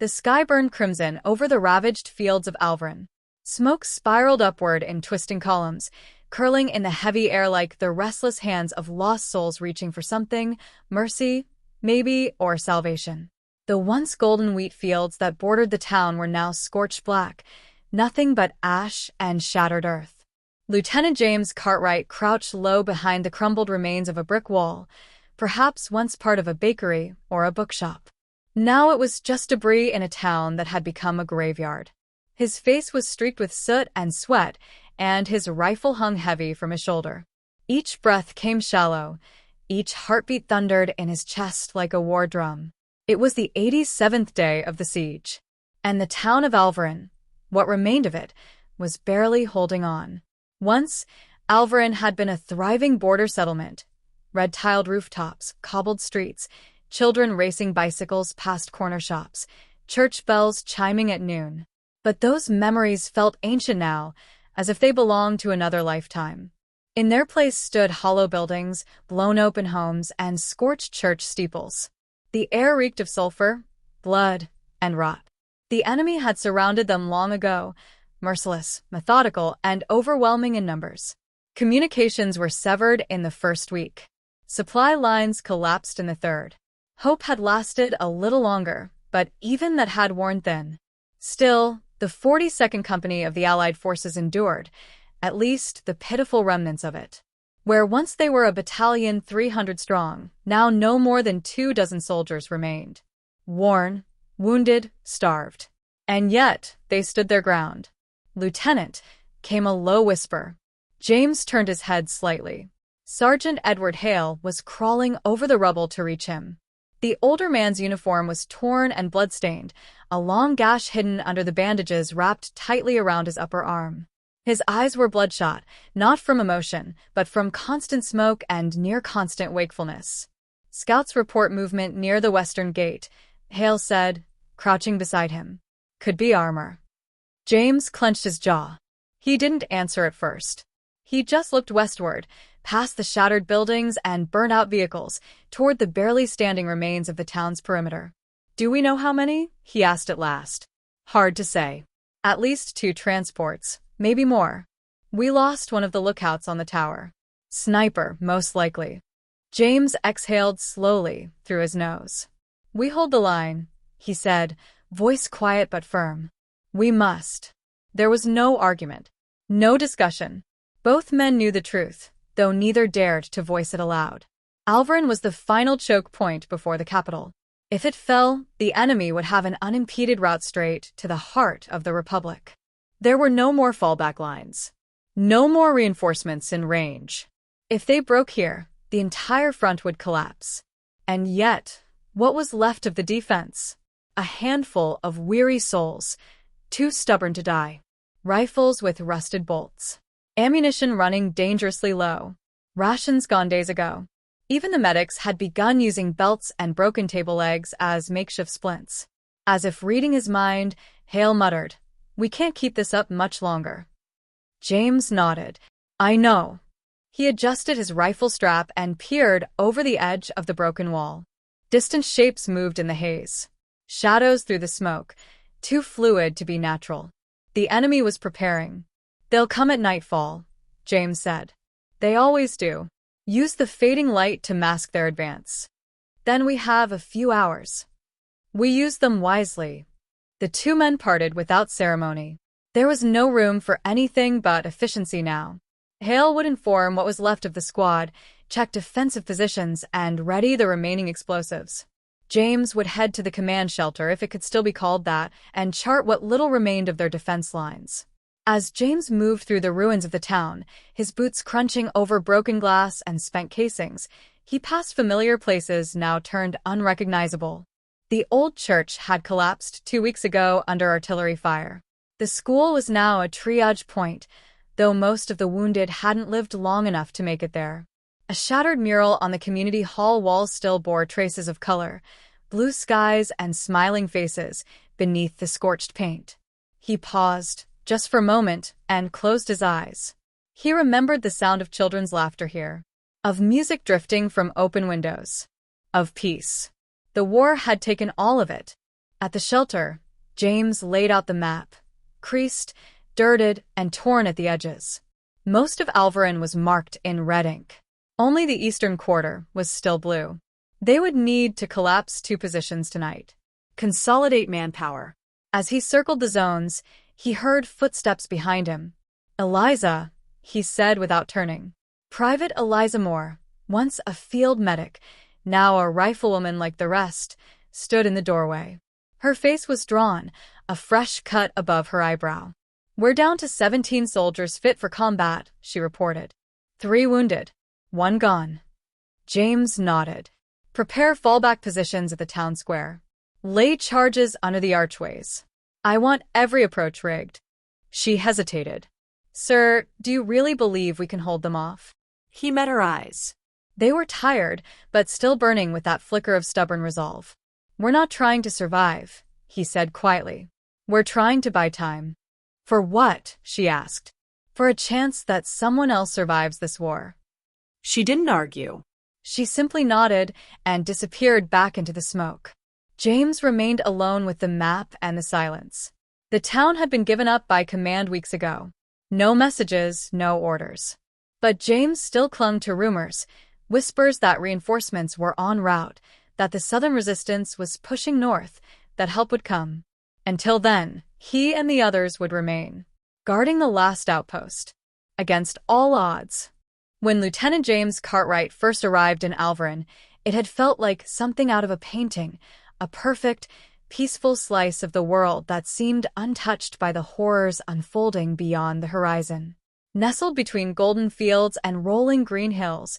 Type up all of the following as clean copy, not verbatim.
The sky burned crimson over the ravaged fields of Alverin. Smoke spiraled upward in twisting columns, curling in the heavy air like the restless hands of lost souls reaching for something, mercy, maybe, or salvation. The once golden wheat fields that bordered the town were now scorched black, nothing but ash and shattered earth. Lieutenant James Cartwright crouched low behind the crumbled remains of a brick wall, perhaps once part of a bakery or a bookshop. Now it was just debris in a town that had become a graveyard. His face was streaked with soot and sweat, and his rifle hung heavy from his shoulder. Each breath came shallow, each heartbeat thundered in his chest like a war drum. It was the 87th day of the siege, and the town of Alverin, what remained of it, was barely holding on. Once, Alverin had been a thriving border settlement. Red-tiled rooftops, cobbled streets, children racing bicycles past corner shops, church bells chiming at noon. But those memories felt ancient now, as if they belonged to another lifetime. In their place stood hollow buildings, blown-open homes, and scorched church steeples. The air reeked of sulfur, blood, and rot. The enemy had surrounded them long ago, merciless, methodical, and overwhelming in numbers. Communications were severed in the first week. Supply lines collapsed in the third. Hope had lasted a little longer, but even that had worn thin. Still, the 42nd Company of the Allied forces endured, at least the pitiful remnants of it. Where once they were a battalion 300 strong, now no more than 24 soldiers remained. Worn, wounded, starved. And yet, they stood their ground. "Lieutenant," came a low whisper. James turned his head slightly. Sergeant Edward Hale was crawling over the rubble to reach him. The older man's uniform was torn and blood-stained, a long gash hidden under the bandages wrapped tightly around his upper arm. His eyes were bloodshot, not from emotion, but from constant smoke and near-constant wakefulness. "Scouts report movement near the western gate," Hale said, crouching beside him. "Could be armor." James clenched his jaw. He didn't answer at first. He just looked westward, past the shattered buildings and burnt-out vehicles, toward the barely standing remains of the town's perimeter. "Do we know how many?" he asked at last. "Hard to say. At least 2 transports, maybe more. We lost one of the lookouts on the tower. Sniper, most likely." James exhaled slowly through his nose. "We hold the line," he said, voice quiet but firm. "We must." There was no argument, no discussion. Both men knew the truth, though neither dared to voice it aloud. Alverin was the final choke point before the capital. If it fell, the enemy would have an unimpeded route straight to the heart of the Republic. There were no more fallback lines. No more reinforcements in range. If they broke here, the entire front would collapse. And yet, what was left of the defense? A handful of weary souls, too stubborn to die. Rifles with rusted bolts. Ammunition running dangerously low. Rations gone days ago. Even the medics had begun using belts and broken table legs as makeshift splints. As if reading his mind, Hale muttered, "We can't keep this up much longer." James nodded. "I know." He adjusted his rifle strap and peered over the edge of the broken wall. Distant shapes moved in the haze. Shadows through the smoke, too fluid to be natural. The enemy was preparing. "They'll come at nightfall," James said. "They always do. Use the fading light to mask their advance. Then we have a few hours. We use them wisely." The 2 men parted without ceremony. There was no room for anything but efficiency now. Hale would inform what was left of the squad, check defensive positions, and ready the remaining explosives. James would head to the command shelter, if it could still be called that, and chart what little remained of their defense lines. As James moved through the ruins of the town, his boots crunching over broken glass and spent casings, he passed familiar places now turned unrecognizable. The old church had collapsed 2 weeks ago under artillery fire. The school was now a triage point, though most of the wounded hadn't lived long enough to make it there. A shattered mural on the community hall wall still bore traces of color, blue skies and smiling faces beneath the scorched paint. He paused, just for a moment, and closed his eyes. He remembered the sound of children's laughter here, of music drifting from open windows, of peace. The war had taken all of it. At the shelter, James laid out the map, creased, dirted, and torn at the edges. Most of Alverin was marked in red ink. Only the eastern quarter was still blue. They would need to collapse 2 positions tonight. Consolidate manpower. As he circled the zones, he heard footsteps behind him. "Eliza," he said without turning. Private Eliza Moore, once a field medic, now a riflewoman like the rest, stood in the doorway. Her face was drawn, a fresh cut above her eyebrow. "We're down to 17 soldiers fit for combat," she reported. 3 wounded. 1 gone. James nodded. "Prepare fallback positions at the town square. Lay charges under the archways. I want every approach rigged." She hesitated. "Sir, do you really believe we can hold them off?" He met her eyes. They were tired, but still burning with that flicker of stubborn resolve. "We're not trying to survive," he said quietly. "We're trying to buy time." "For what?" she asked. "For a chance that someone else survives this war." She didn't argue. She simply nodded and disappeared back into the smoke. James remained alone with the map and the silence. The town had been given up by command weeks ago. No messages, no orders. But James still clung to rumors, whispers that reinforcements were en route, that the Southern resistance was pushing north, that help would come. Until then, he and the others would remain, guarding the last outpost. Against all odds. When Lieutenant James Cartwright first arrived in Alverin, it had felt like something out of a painting, a perfect, peaceful slice of the world that seemed untouched by the horrors unfolding beyond the horizon. Nestled between golden fields and rolling green hills,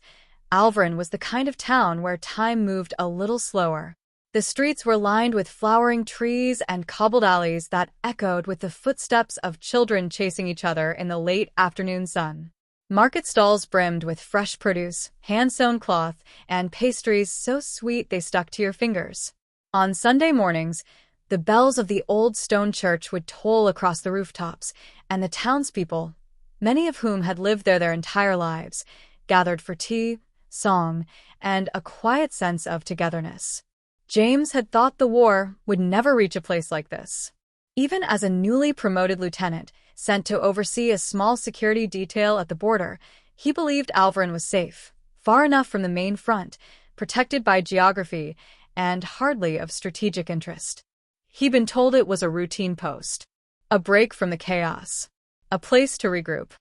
Alverin was the kind of town where time moved a little slower. The streets were lined with flowering trees and cobbled alleys that echoed with the footsteps of children chasing each other in the late afternoon sun. Market stalls brimmed with fresh produce, hand-sewn cloth, and pastries so sweet they stuck to your fingers. On Sunday mornings, the bells of the old stone church would toll across the rooftops, and the townspeople, many of whom had lived there their entire lives, gathered for tea, song, and a quiet sense of togetherness. James had thought the war would never reach a place like this. Even as a newly promoted lieutenant, sent to oversee a small security detail at the border, he believed Alverin was safe, far enough from the main front, protected by geography, and hardly of strategic interest. He'd been told it was a routine post, a break from the chaos, a place to regroup.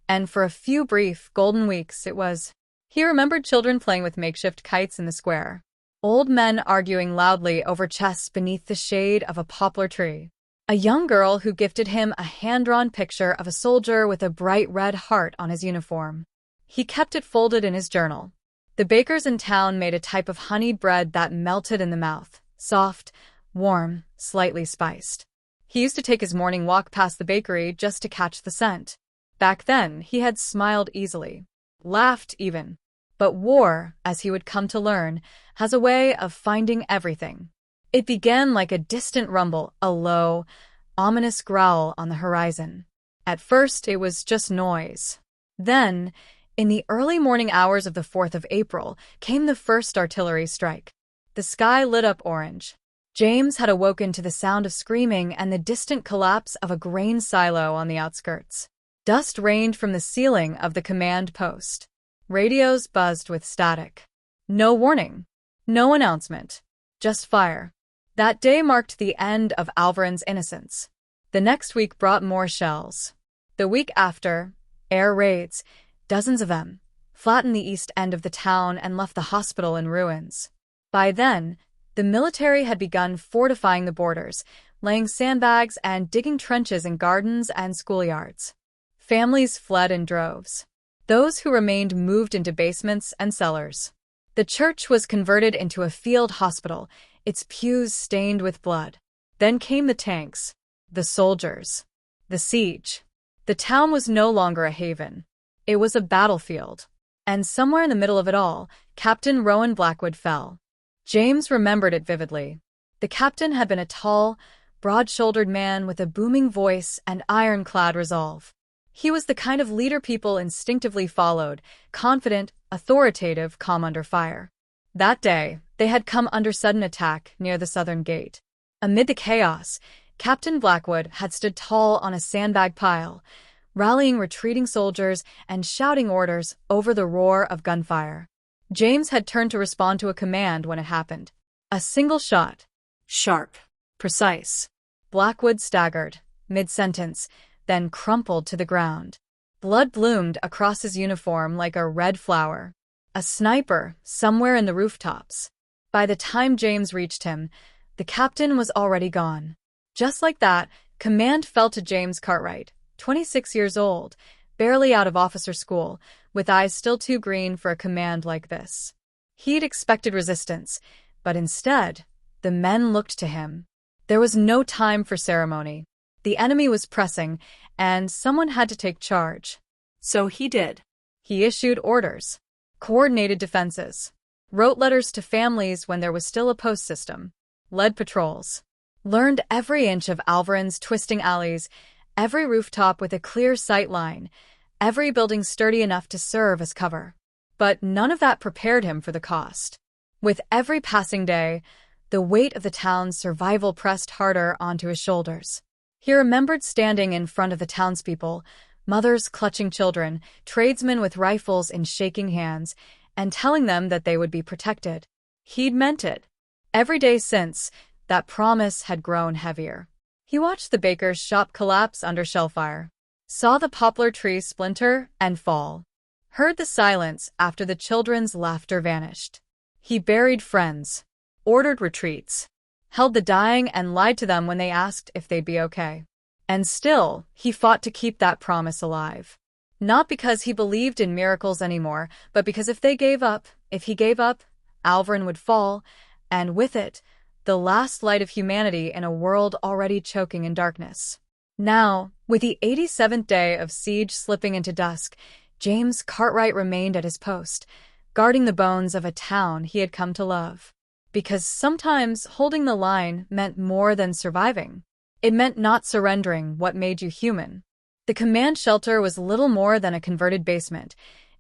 And for a few brief, golden weeks it was. He remembered children playing with makeshift kites in the square, old men arguing loudly over chess beneath the shade of a poplar tree, a young girl who gifted him a hand-drawn picture of a soldier with a bright red heart on his uniform. He kept it folded in his journal. The bakers in town made a type of honeyed bread that melted in the mouth, soft, warm, slightly spiced. He used to take his morning walk past the bakery just to catch the scent. Back then, he had smiled easily, laughed even. But war, as he would come to learn, has a way of finding everything. It began like a distant rumble, a low, ominous growl on the horizon. At first, it was just noise. Then, in the early morning hours of the 4th of April, came the first artillery strike. The sky lit up orange. James had awoken to the sound of screaming and the distant collapse of a grain silo on the outskirts. Dust rained from the ceiling of the command post. Radios buzzed with static. No warning. No announcement. Just fire. That day marked the end of Alverin's innocence. The next week brought more shells. The week after, air raids, dozens of them, flattened the east end of the town and left the hospital in ruins. By then, the military had begun fortifying the borders, laying sandbags and digging trenches in gardens and schoolyards. Families fled in droves. Those who remained moved into basements and cellars. The church was converted into a field hospital, its pews stained with blood. Then came the tanks, the soldiers, the siege. The town was no longer a haven. It was a battlefield. And somewhere in the middle of it all, Captain Rowan Blackwood fell. James remembered it vividly. The captain had been a tall, broad-shouldered man with a booming voice and ironclad resolve. He was the kind of leader people instinctively followed, confident, authoritative, calm under fire. That day, they had come under sudden attack near the southern gate. Amid the chaos, Captain Blackwood had stood tall on a sandbag pile, rallying retreating soldiers and shouting orders over the roar of gunfire. James had turned to respond to a command when it happened. A single shot. Sharp. Precise. Blackwood staggered, mid-sentence, then crumpled to the ground. Blood bloomed across his uniform like a red flower. A sniper, somewhere in the rooftops. By the time James reached him, the captain was already gone. Just like that, command fell to James Cartwright, 26 years old, barely out of officer school, with eyes still too green for a command like this. He'd expected resistance, but instead, the men looked to him. There was no time for ceremony. The enemy was pressing, and someone had to take charge. So he did. He issued orders, coordinated defenses, wrote letters to families when there was still a post system, led patrols, learned every inch of Alverin's twisting alleys, every rooftop with a clear sight line, every building sturdy enough to serve as cover. But none of that prepared him for the cost. With every passing day, the weight of the town's survival pressed harder onto his shoulders. He remembered standing in front of the townspeople, mothers clutching children, tradesmen with rifles in shaking hands, and telling them that they would be protected. He'd meant it. Every day since, that promise had grown heavier. He watched the baker's shop collapse under shellfire, saw the poplar tree splinter and fall, heard the silence after the children's laughter vanished. He buried friends, ordered retreats, held the dying and lied to them when they asked if they'd be okay. And still, he fought to keep that promise alive. Not because he believed in miracles anymore, but because if he gave up, Alverin would fall, and with it, the last light of humanity in a world already choking in darkness. Now, with the 87th day of siege slipping into dusk, James Cartwright remained at his post, guarding the bones of a town he had come to love. Because sometimes holding the line meant more than surviving. It meant not surrendering what made you human. The command shelter was little more than a converted basement,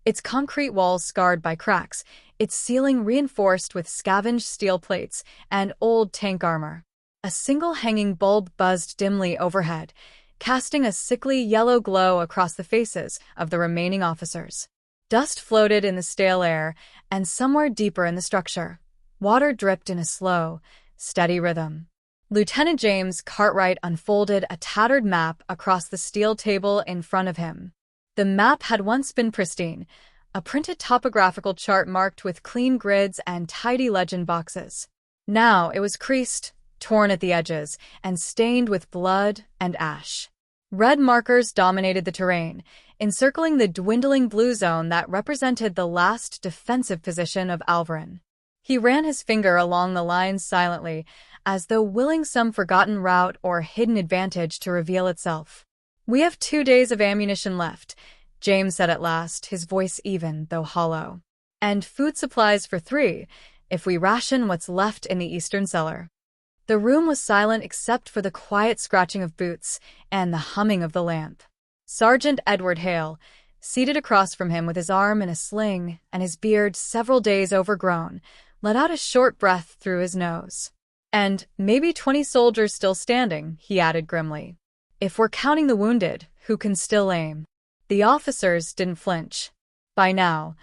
its concrete walls scarred by cracks, its ceiling reinforced with scavenged steel plates and old tank armor. A single hanging bulb buzzed dimly overhead, casting a sickly yellow glow across the faces of the remaining officers. Dust floated in the stale air, and somewhere deeper in the structure, water dripped in a slow, steady rhythm. Lieutenant James Cartwright unfolded a tattered map across the steel table in front of him. The map had once been pristine, a printed topographical chart marked with clean grids and tidy legend boxes. Now it was creased, torn at the edges, and stained with blood and ash. Red markers dominated the terrain, encircling the dwindling blue zone that represented the last defensive position of Alverin. He ran his finger along the lines silently, as though willing some forgotten route or hidden advantage to reveal itself. "We have 2 days of ammunition left," James said at last, his voice even, though hollow. "And food supplies for 3, if we ration what's left in the eastern cellar." The room was silent except for the quiet scratching of boots and the humming of the lamp. Sergeant Edward Hale, seated across from him with his arm in a sling and his beard several days overgrown, let out a short breath through his nose. "And maybe 20 soldiers still standing," he added grimly. "If we're counting the wounded, who can still aim." The officers didn't flinch. By now,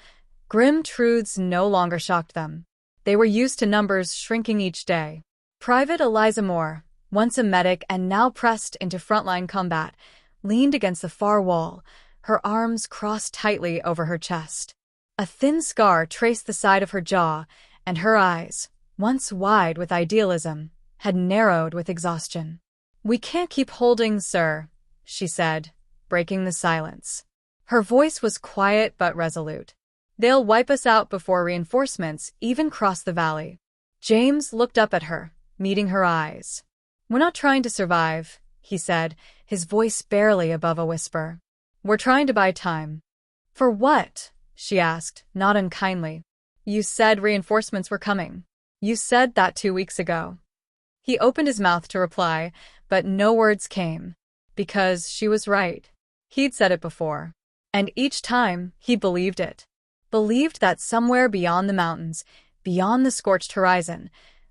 grim truths no longer shocked them. They were used to numbers shrinking each day. Private Eliza Moore, once a medic and now pressed into frontline combat, leaned against the far wall, her arms crossed tightly over her chest. A thin scar traced the side of her jaw, and her eyes, once wide with idealism, had narrowed with exhaustion. "We can't keep holding, sir," she said, breaking the silence. Her voice was quiet but resolute. "They'll wipe us out before reinforcements even cross the valley." James looked up at her, meeting her eyes. "We're not trying to survive," he said, his voice barely above a whisper. "We're trying to buy time." "For what?" she asked, not unkindly. "You said reinforcements were coming. You said that 2 weeks ago." He opened his mouth to reply, but no words came. Because she was right. He'd said it before. And each time, he believed it. Believed that somewhere beyond the mountains, beyond the scorched horizon,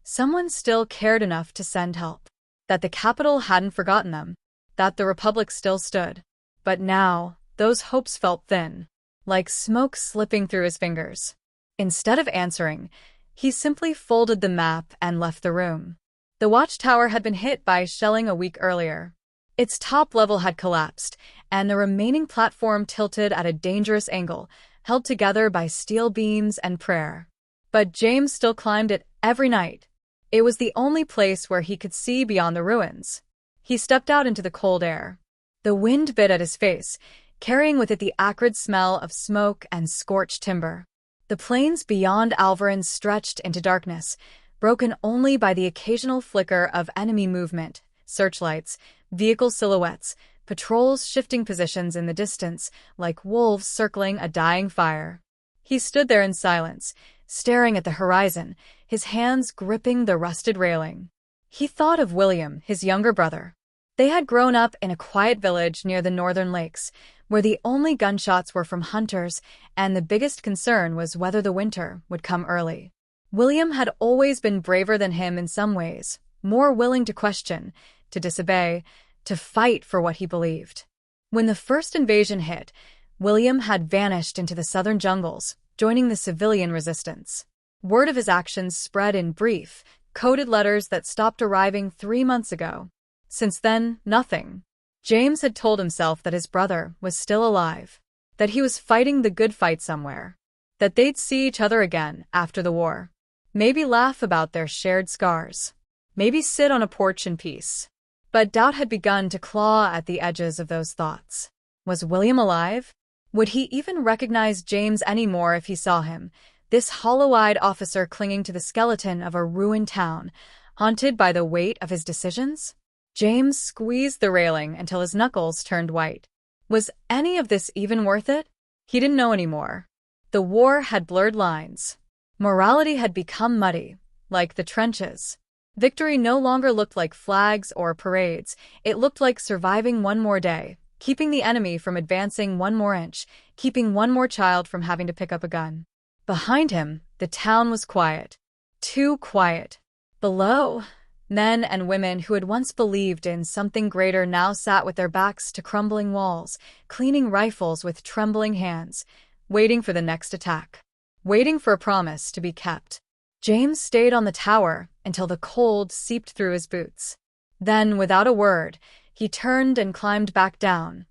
Someone still cared enough to send help. That the capital hadn't forgotten them. That the Republic still stood. But now, those hopes felt thin, like smoke slipping through his fingers. Instead of answering, he simply folded the map and left the room. The watchtower had been hit by shelling a week earlier. Its top level had collapsed, and the remaining platform tilted at a dangerous angle, held together by steel beams and prayer. But James still climbed it every night. It was the only place where he could see beyond the ruins. He stepped out into the cold air. The wind bit at his face, carrying with it the acrid smell of smoke and scorched timber. The plains beyond Alverin stretched into darkness, broken only by the occasional flicker of enemy movement, searchlights, vehicle silhouettes, patrols shifting positions in the distance, like wolves circling a dying fire. He stood there in silence, staring at the horizon, his hands gripping the rusted railing. He thought of William, his younger brother. They had grown up in a quiet village near the northern lakes, where the only gunshots were from hunters, and the biggest concern was whether the winter would come early. William had always been braver than him in some ways, more willing to question, to disobey, to fight for what he believed. When the first invasion hit, William had vanished into the southern jungles, joining the civilian resistance. Word of his actions spread in brief, coded letters that stopped arriving 3 months ago. Since then, nothing. James had told himself that his brother was still alive, that he was fighting the good fight somewhere, that they'd see each other again after the war. Maybe laugh about their shared scars. Maybe sit on a porch in peace. But doubt had begun to claw at the edges of those thoughts. Was William alive? Would he even recognize James anymore if he saw him, this hollow-eyed officer clinging to the skeleton of a ruined town, haunted by the weight of his decisions? James squeezed the railing until his knuckles turned white. Was any of this even worth it? He didn't know anymore. The war had blurred lines. Morality had become muddy, like the trenches. Victory no longer looked like flags or parades. It looked like surviving one more day, keeping the enemy from advancing one more inch, keeping one more child from having to pick up a gun. Behind him, the town was quiet. Too quiet. Below, men and women who had once believed in something greater now sat with their backs to crumbling walls, cleaning rifles with trembling hands, waiting for the next attack, waiting for a promise to be kept. James stayed on the tower until the cold seeped through his boots. Then, without a word, he turned and climbed back down,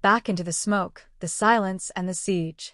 back into the smoke, the silence, and the siege.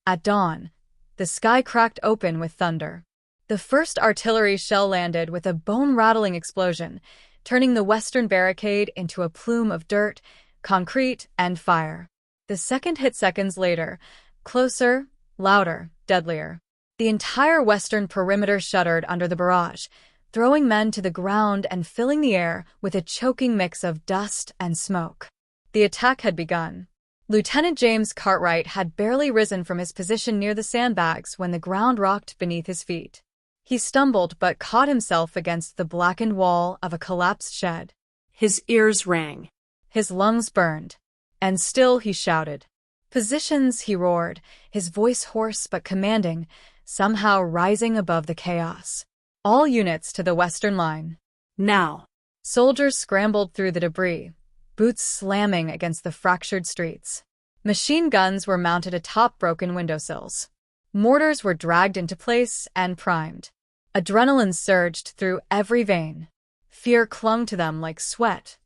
At dawn, the sky cracked open with thunder. The first artillery shell landed with a bone-rattling explosion, turning the western barricade into a plume of dirt, concrete, and fire. The second hit seconds later, closer, louder, deadlier. The entire western perimeter shuddered under the barrage, throwing men to the ground and filling the air with a choking mix of dust and smoke. The attack had begun. Lieutenant James Cartwright had barely risen from his position near the sandbags when the ground rocked beneath his feet. He stumbled but caught himself against the blackened wall of a collapsed shed. His ears rang. His lungs burned. And still he shouted. Positions, he roared, his voice hoarse but commanding, somehow rising above the chaos. All units to the western line. Now. Soldiers scrambled through the debris, boots slamming against the fractured streets. Machine guns were mounted atop broken windowsills. Mortars were dragged into place and primed. Adrenaline surged through every vein. Fear clung to them like sweat,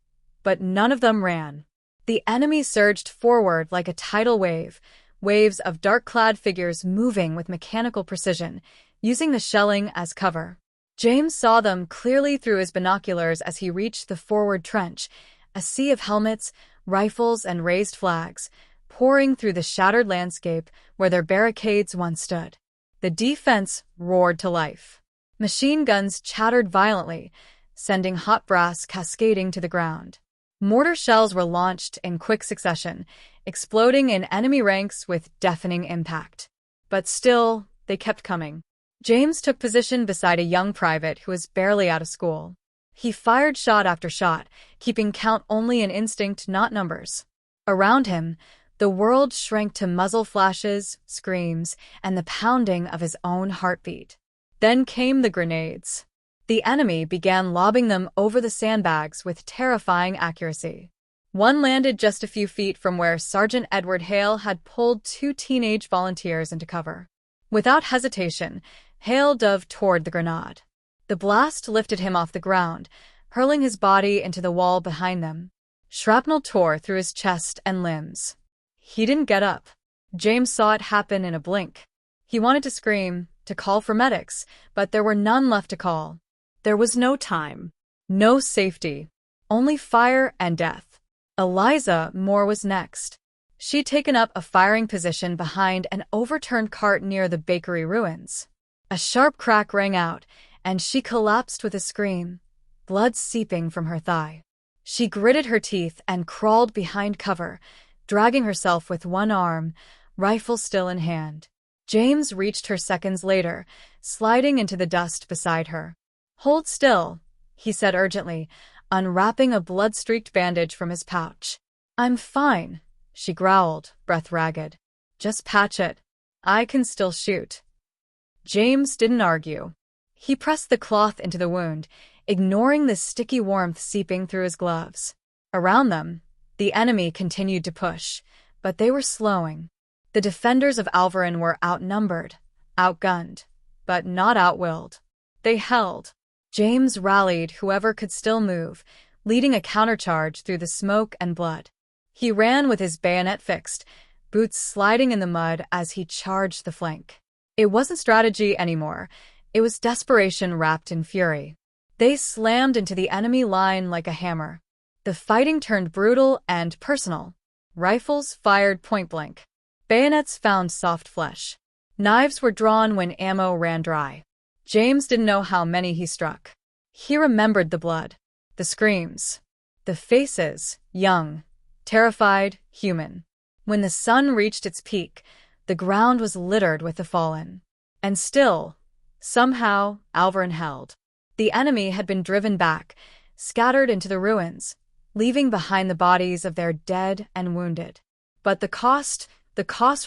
but none of them ran. The enemy surged forward like a tidal wave, waves of dark-clad figures moving with mechanical precision, using the shelling as cover. James saw them clearly through his binoculars as he reached the forward trench, a sea of helmets, rifles, and raised flags, pouring through the shattered landscape where their barricades once stood. The defense roared to life. Machine guns chattered violently, sending hot brass cascading to the ground. Mortar shells were launched in quick succession, exploding in enemy ranks with deafening impact. But still, they kept coming. James took position beside a young private who was barely out of school. He fired shot after shot, keeping count only in instinct, not numbers. Around him, the world shrank to muzzle flashes, screams, and the pounding of his own heartbeat. Then came the grenades. The enemy began lobbing them over the sandbags with terrifying accuracy. One landed just a few feet from where Sergeant Edward Hale had pulled 2 teenage volunteers into cover. Without hesitation, Hale dove toward the grenade. The blast lifted him off the ground, hurling his body into the wall behind them. Shrapnel tore through his chest and limbs. He didn't get up. James saw it happen in a blink. He wanted to scream, to call for medics, but there were none left to call. There was no time. No safety. Only fire and death. Eliza Moore was next. She'd taken up a firing position behind an overturned cart near the bakery ruins. A sharp crack rang out, and she collapsed with a scream, blood seeping from her thigh. She gritted her teeth and crawled behind cover, dragging herself with one arm, rifle still in hand. James reached her seconds later, sliding into the dust beside her. "Hold still," he said urgently, unwrapping a blood-streaked bandage from his pouch. "I'm fine," she growled, breath ragged. "Just patch it. I can still shoot." James didn't argue. He pressed the cloth into the wound, ignoring the sticky warmth seeping through his gloves. Around them, the enemy continued to push, but they were slowing. The defenders of Alverin were outnumbered, outgunned, but not outwilled. They held. James rallied whoever could still move, leading a countercharge through the smoke and blood. He ran with his bayonet fixed, boots sliding in the mud as he charged the flank. It wasn't strategy anymore. It was desperation wrapped in fury. They slammed into the enemy line like a hammer. The fighting turned brutal and personal. Rifles fired point-blank. Bayonets found soft flesh. Knives were drawn when ammo ran dry. James didn't know how many he struck. He remembered the blood, the screams, the faces, young, terrified, human. When the sun reached its peak, the ground was littered with the fallen. And still, somehow, Alverin held. The enemy had been driven back, scattered into the ruins, leaving behind the bodies of their dead and wounded. But the cost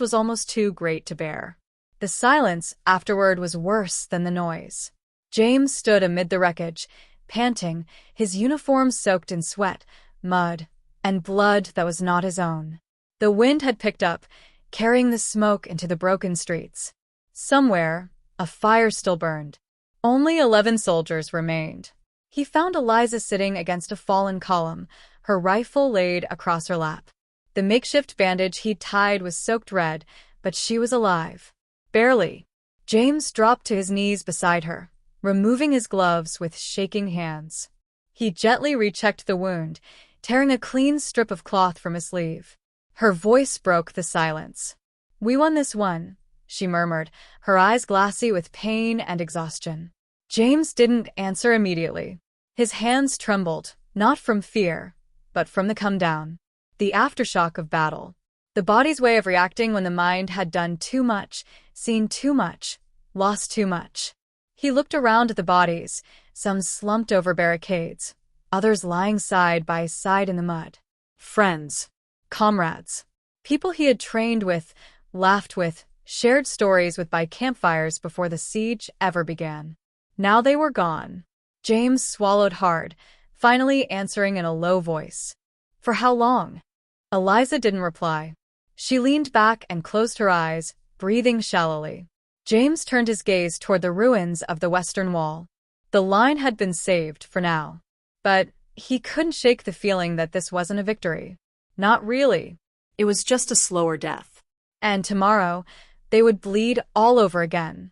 was almost too great to bear. The silence afterward was worse than the noise. James stood amid the wreckage, panting, his uniform soaked in sweat, mud, and blood that was not his own. The wind had picked up, carrying the smoke into the broken streets. Somewhere, a fire still burned. Only 11 soldiers remained. He found Eliza sitting against a fallen column, her rifle laid across her lap. The makeshift bandage he'd tied was soaked red, but she was alive. Barely. James dropped to his knees beside her, removing his gloves with shaking hands. He gently rechecked the wound, tearing a clean strip of cloth from his sleeve. Her voice broke the silence. "We won this one," she murmured, her eyes glassy with pain and exhaustion. James didn't answer immediately. His hands trembled, not from fear, but from the come-down. The aftershock of battle. The body's way of reacting when the mind had done too much, seen too much, lost too much. He looked around at the bodies, some slumped over barricades, others lying side by side in the mud. Friends. Comrades. People he had trained with, laughed with, shared stories with by campfires before the siege ever began. Now they were gone. James swallowed hard, finally answering in a low voice. "For how long?" Eliza didn't reply. She leaned back and closed her eyes, breathing shallowly. James turned his gaze toward the ruins of the western wall. The line had been saved for now. But he couldn't shake the feeling that this wasn't a victory. Not really. It was just a slower death. And tomorrow, they would bleed all over again.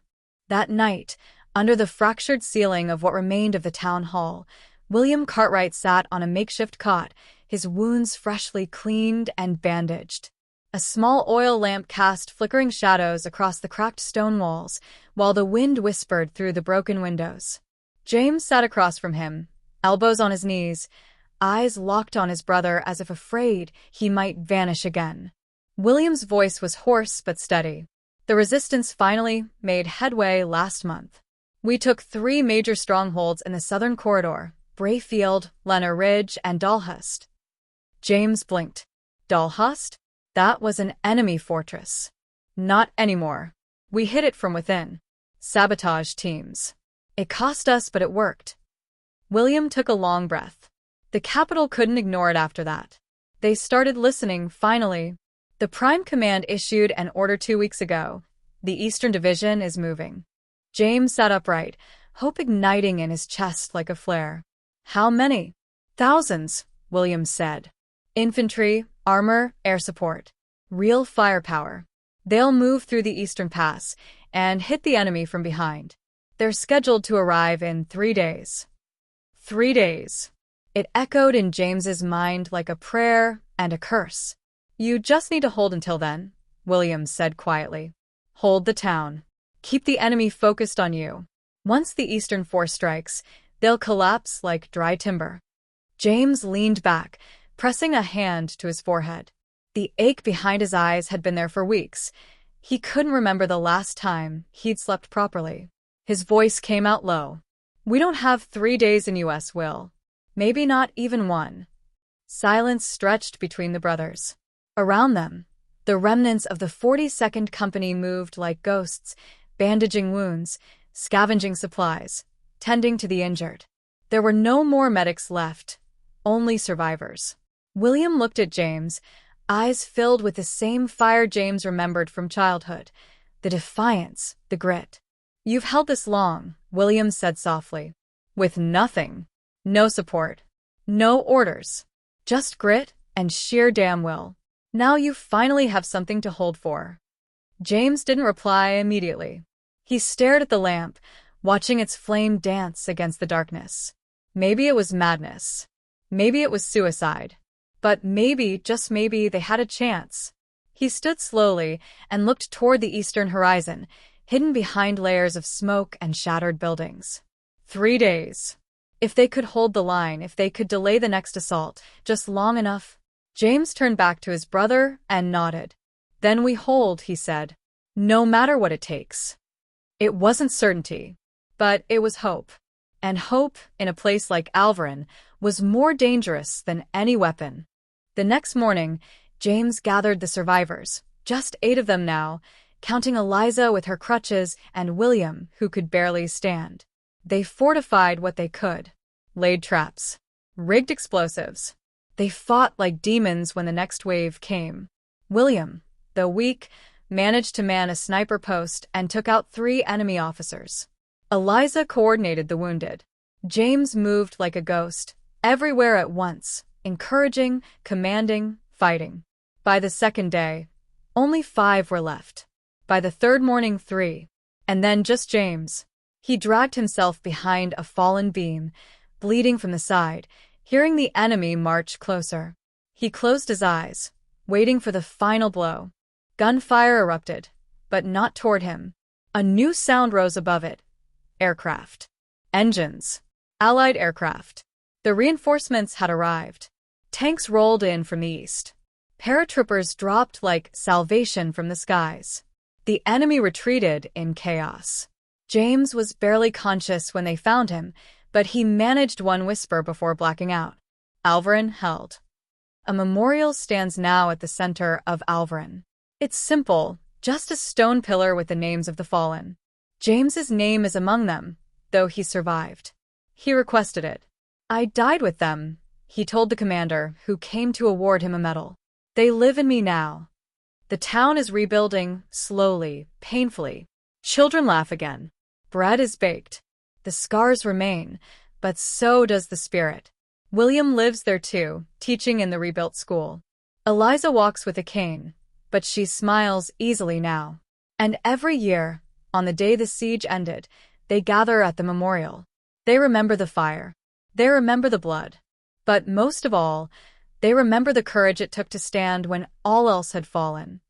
That night, under the fractured ceiling of what remained of the town hall, William Cartwright sat on a makeshift cot, his wounds freshly cleaned and bandaged. A small oil lamp cast flickering shadows across the cracked stone walls, while the wind whispered through the broken windows. James sat across from him, elbows on his knees, eyes locked on his brother as if afraid he might vanish again. William's voice was hoarse but steady. "The resistance finally made headway last month. We took 3 major strongholds in the southern corridor, Brayfield, Lenner Ridge, and Dalhust." James blinked. Dalhust? That was an enemy fortress. Not anymore. We hit it from within. Sabotage teams. It cost us, but it worked. William took a long breath. The capital couldn't ignore it after that. They started listening, finally. The Prime Command issued an order 2 weeks ago. The Eastern Division is moving. James sat upright, hope igniting in his chest like a flare. How many? Thousands, William said. Infantry, armor, air support. Real firepower. They'll move through the Eastern Pass and hit the enemy from behind. They're scheduled to arrive in 3 days. 3 days. It echoed in James's mind like a prayer and a curse. You just need to hold until then, William said quietly. Hold the town. Keep the enemy focused on you. Once the Eastern force strikes, they'll collapse like dry timber. James leaned back, pressing a hand to his forehead. The ache behind his eyes had been there for weeks. He couldn't remember the last time he'd slept properly. His voice came out low. We don't have 3 days in US, Will. Maybe not even 1. Silence stretched between the brothers. Around them, the remnants of the 42nd Company moved like ghosts, bandaging wounds, scavenging supplies, tending to the injured. There were no more medics left, only survivors. William looked at James, eyes filled with the same fire James remembered from childhood, the defiance, the grit. You've held this long, William said softly. With nothing. No support. No orders. Just grit and sheer damn will. Now you finally have something to hold for. James didn't reply immediately. He stared at the lamp, watching its flame dance against the darkness. Maybe it was madness. Maybe it was suicide. But maybe, just maybe, they had a chance. He stood slowly and looked toward the eastern horizon, hidden behind layers of smoke and shattered buildings. 3 days. If they could hold the line, if they could delay the next assault, just long enough. James turned back to his brother and nodded. Then we hold, he said. No matter what it takes. It wasn't certainty, but it was hope. And hope, in a place like Alverin, was more dangerous than any weapon. The next morning, James gathered the survivors, just 8 of them now, counting Eliza with her crutches and William, who could barely stand. They fortified what they could, laid traps, rigged explosives. They fought like demons when the next wave came. William, though weak, managed to man a sniper post and took out 3 enemy officers. Eliza coordinated the wounded. James moved like a ghost, everywhere at once, encouraging, commanding, fighting. By the second day, only 5 were left. By the third morning, 3. And then just James. He dragged himself behind a fallen beam, bleeding from the side, hearing the enemy march closer. He closed his eyes, waiting for the final blow. Gunfire erupted, but not toward him. A new sound rose above it. Aircraft. Engines. Allied aircraft. The reinforcements had arrived. Tanks rolled in from the east. Paratroopers dropped like salvation from the skies. The enemy retreated in chaos. James was barely conscious when they found him, but he managed one whisper before blacking out. Alverin held. A memorial stands now at the center of Alverin. It's simple, just a stone pillar with the names of the fallen. James's name is among them, though he survived. He requested it. I died with them, he told the commander, who came to award him a medal. They live in me now. The town is rebuilding, slowly, painfully. Children laugh again. Bread is baked. The scars remain, but so does the spirit. William lives there too, teaching in the rebuilt school. Eliza walks with a cane, but she smiles easily now. And every year, on the day the siege ended, they gather at the memorial. They remember the fire. They remember the blood. But most of all, they remember the courage it took to stand when all else had fallen.